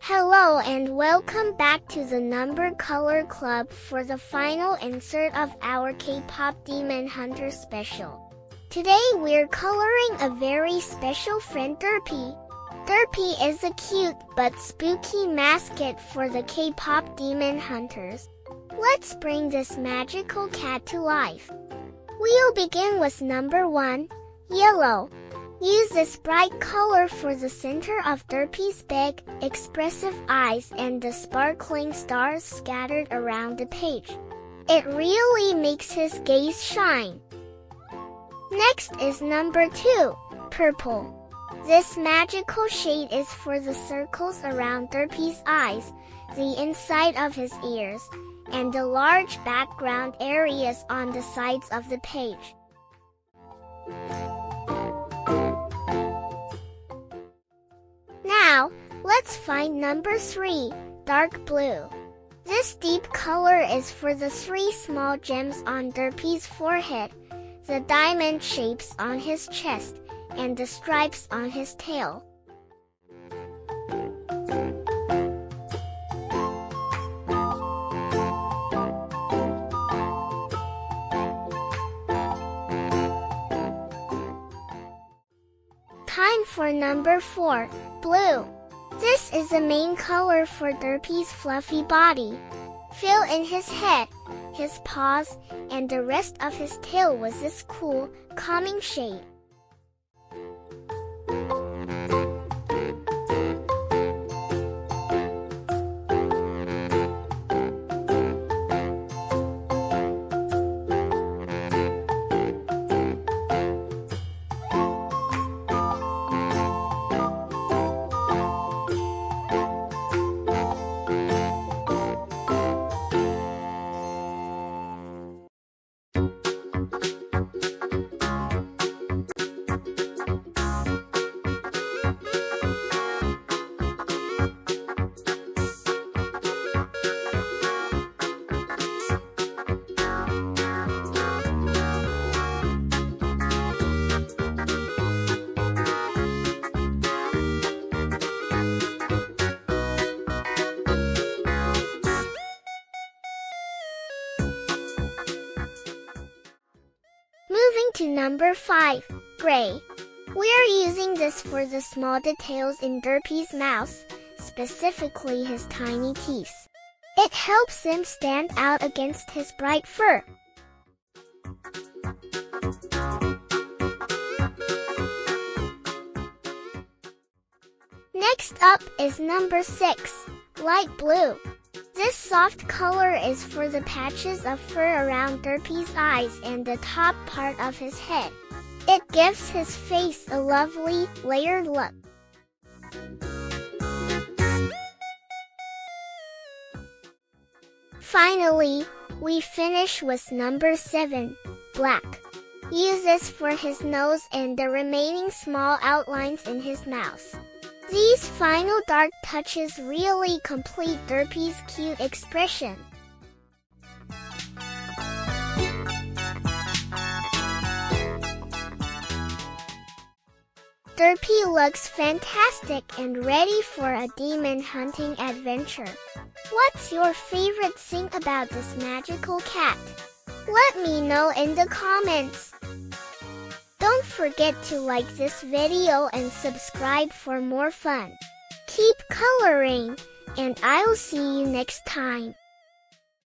Hello and welcome back to the Number Color Club for the final insert of our K-pop Demon Hunter special. Today we're coloring a very special friend Derpy. Derpy is a cute but spooky mascot for the K-pop Demon Hunters. Let's bring this magical cat to life. We'll begin with number 1, yellow. Use this bright color for the center of Derpy's big, expressive eyes and the sparkling stars scattered around the page. It really makes his gaze shine. Next is number 2, purple. This magical shade is for the circles around Derpy's eyes, the inside of his ears, and the large background areas on the sides of the page. Now, let's find number 3, dark blue. This deep color is for the 3 small gems on Derpy's forehead, the diamond shapes on his chest, and the stripes on his tail. Time for number 4, blue. This is the main color for Derpy's fluffy body. Fill in his head, his paws, and the rest of his tail with this cool, calming shade. Moving to number 5, gray. We're using this for the small details in Derpy's mouth, specifically his tiny teeth. It helps him stand out against his bright fur. Next up is number 6, light blue. This soft color is for the patches of fur around Derpy's eyes and the top part of his head. It gives his face a lovely, layered look. Finally, we finish with number 7, black. Use this for his nose and the remaining small outlines in his mouth. These final dark touches really complete Derpy's cute expression. Derpy looks fantastic and ready for a demon hunting adventure. What's your favorite thing about this magical cat? Let me know in the comments. Don't forget to like this video and subscribe for more fun. Keep coloring, and I'll see you next time.